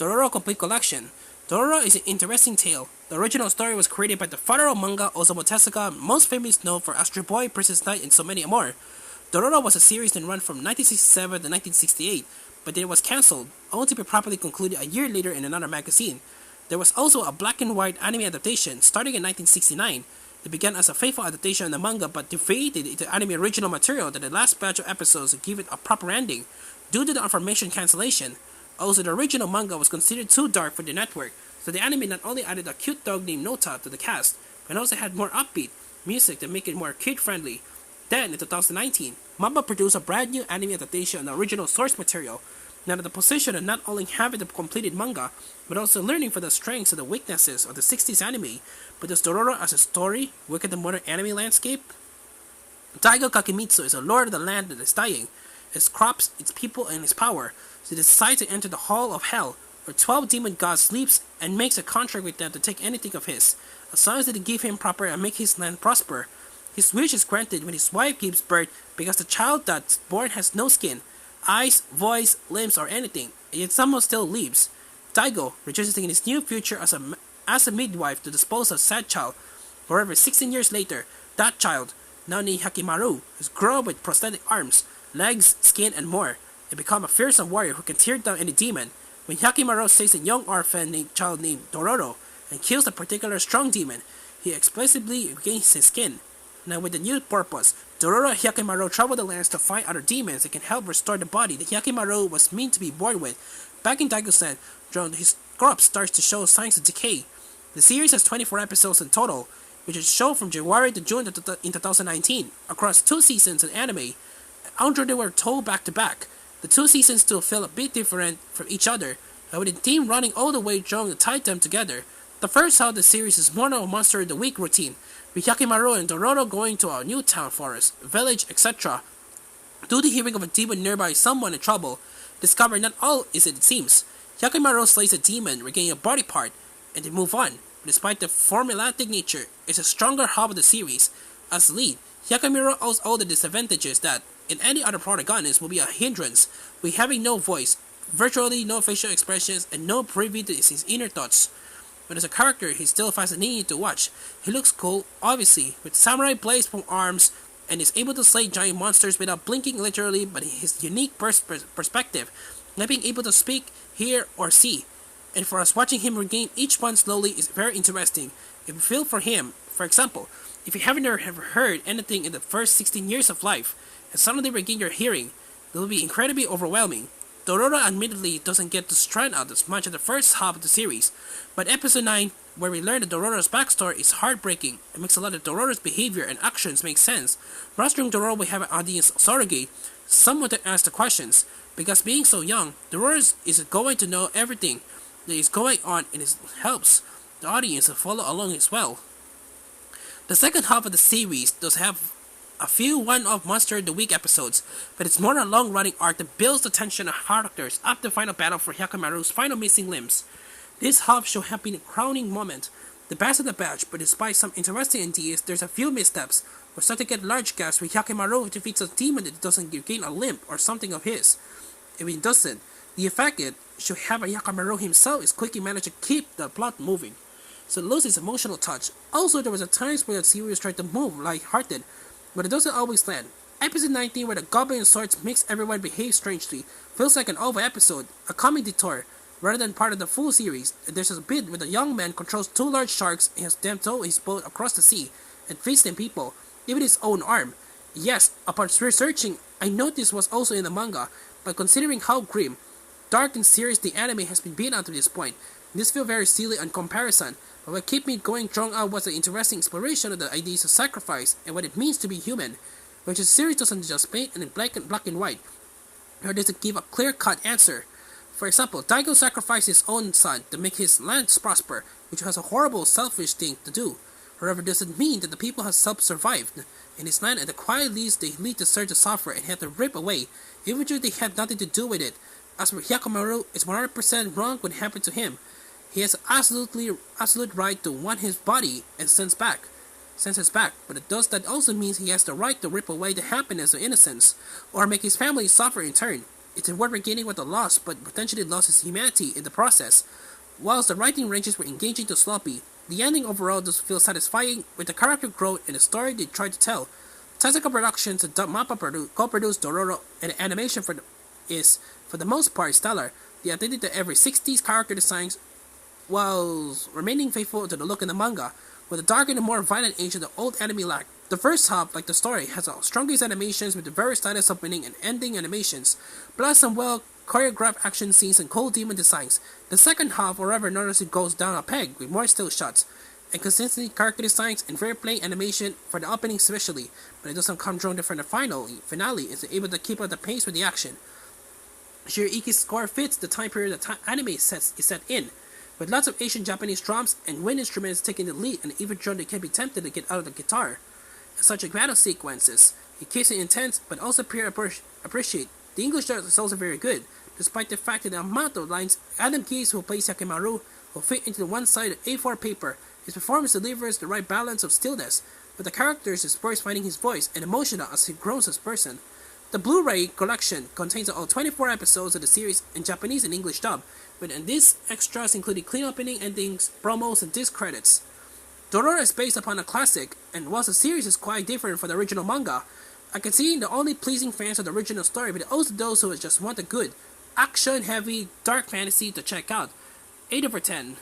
Dororo Complete Collection. Dororo is an interesting tale. The original story was created by the father of manga Osamu Tezuka, most famous known for Astro Boy, Princess Knight, and so many more. Dororo was a series that ran from 1967 to 1968, but then it was cancelled, only to be properly concluded a year later in another magazine. There was also a black and white anime adaptation starting in 1969. It began as a faithful adaptation of the manga but deviated into anime original material that the last batch of episodes give it a proper ending, due to the information cancellation. Also, the original manga was considered too dark for the network, so the anime not only added a cute dog named Nota to the cast, but also had more upbeat music that make it more kid-friendly. Then, in 2019, Mamba produced a brand new anime adaptation of the original source material. Now that the position of not only having the completed manga, but also learning from the strengths and the weaknesses of the 60s anime, but does Dororo as a story work at the modern anime landscape? Daigo Kakemitsu is a lord of the land that is dying, its crops, its people, and its power, so he decides to enter the Hall of Hell, where 12 demon gods sleeps and makes a contract with them to take anything of his, as long as they give him proper and make his land prosper. His wish is granted when his wife gives birth because the child that's born has no skin, eyes, voice, limbs, or anything, and yet somehow still lives. Daigo rejoices in his new future as a midwife to dispose of sad child. However, 16 years later, that child, now named Hakimaru, has grown with prosthetic arms, legs, skin, and more, and become a fearsome warrior who can tear down any demon. When Hakimaru saves a young orphan child named Dororo and kills a particular strong demon, he explicitly regains his skin. Now with the new purpose, Dororo and Hyakimaru travel the lands to find other demons that can help restore the body that Hyakimaru was meant to be born with. Back in Daigo-san, his corpse starts to show signs of decay. The series has 24 episodes in total, which is shown from January to June in 2019, across 2 seasons in anime. Although they were told back to back, the 2 seasons still feel a bit different from each other, and with the theme running all the way during to tie them together. The first half of the series is more of a Monster of the Week routine, with Hyakimaru and Dororo going to a new town, forest, village, etc. Due to hearing of a demon nearby someone in trouble, discover not all is it seems. Hyakimaru slays a demon, regaining a body part, and they move on. Despite the formulaic nature, it's a stronger half of the series. As the lead, Hyakimaru owes all the disadvantages that, in any other protagonist, will be a hindrance, with having no voice, virtually no facial expressions, and no privy to his inner thoughts. But as a character, he's still fascinating to watch. He looks cool, obviously, with samurai blades from arms, and is able to slay giant monsters without blinking literally, but his unique perspective, not being able to speak, hear, or see. And for us, watching him regain each one slowly is very interesting. If you feel for him, for example, if you haven't ever heard anything in the first 16 years of life, and suddenly regain your hearing, it will be incredibly overwhelming. Dororo admittedly doesn't get to strand out as much as the first half of the series, but episode 9, where we learn that Dororo's backstory is heartbreaking and makes a lot of Dororo's behavior and actions make sense. Rostering Dororo will have an audience surrogate, someone to ask the questions, because being so young, Dororo is going to know everything that is going on and it helps the audience to follow along as well. The second half of the series does have a few one-off Monster of the Week episodes, but it's more a long-running arc that builds the tension of characters up the final battle for Hyakimaru's final missing limbs. This half should have been a crowning moment, the best of the batch, but despite some interesting ideas, there's a few missteps. We're starting to get large gaps where Hyakimaru defeats a demon that doesn't gain a limb or something of his. If it doesn't, the effect it should have Hyakimaru himself is quickly managed to keep the plot moving, so it loses its emotional touch. Also, there was a times where the series tried to move light-hearted, but it doesn't always land. Episode 19, where the goblin and swords makes everyone behave strangely, feels like an over episode, a comic detour, rather than part of the full series. There's a bit where the young man controls 2 large sharks and has them tow his boat across the sea, and feeds them people, even his own arm. Yes, upon researching, I noticed this was also in the manga, but considering how grim, dark, and serious the anime has been up to this point, this feels very silly in comparison. But what kept me going strong out was the interesting exploration of the ideas of sacrifice and what it means to be human, which the series doesn't just paint in black and white, nor does it give a clear-cut answer. For example, Daigo sacrificed his own son to make his lands prosper, which was a horrible, selfish thing to do. However, does it mean that the people have self-survived in his land and the quiet leads they lead to surge to suffer and had to rip away, even though they had nothing to do with it. As for Hyakimaru, it's 100% wrong what happened to him. He has absolute right to want his body and sends us back, but does that also means he has the right to rip away the happiness of innocence, or make his family suffer in turn? it's worth regaining what the lost, but potentially lost his humanity in the process. Whilst the writing ranges were engaging to sloppy, the ending overall does feel satisfying with the character growth and the story they tried to tell. Tezuka Productions and Mappa co-produced Dororo, and the animation is, for the most part, stellar. They updated to every 60s character designs while remaining faithful to the look in the manga, with the darker and more violent age of the old anime lacked. The first half, like the story, has the strongest animations with the very stylish opening and ending animations, plus some well choreographed action scenes and cool demon designs. The second half, however, noticeably goes down a peg with more still shots and consistently character designs and very plain animation for the opening especially, but it doesn't come drawn for the finale is able to keep up the pace with the action. Shiraiki's score fits the time period the anime is set in, with lots of Asian Japanese drums and wind instruments taking the lead, and even though they can be tempted to get out of the guitar. Such a battle sequences, it keeps it intense but also appreciate. The English dub is also very good, despite the fact that the amount of lines Adam Keyes, who plays Yakimaru, will fit into the one-sided A4 paper. His performance delivers the right balance of stillness, but the characters is first finding his voice and emotional as he grows as a person. The Blu-ray collection contains all 24 episodes of the series in Japanese and English dub, and these extras including clean opening endings, promos, and disc credits. Dororo is based upon a classic, and whilst the series is quite different from the original manga, I can see the only pleasing fans of the original story, but also those who just want a good, action-heavy, dark fantasy to check out. 8 over 10.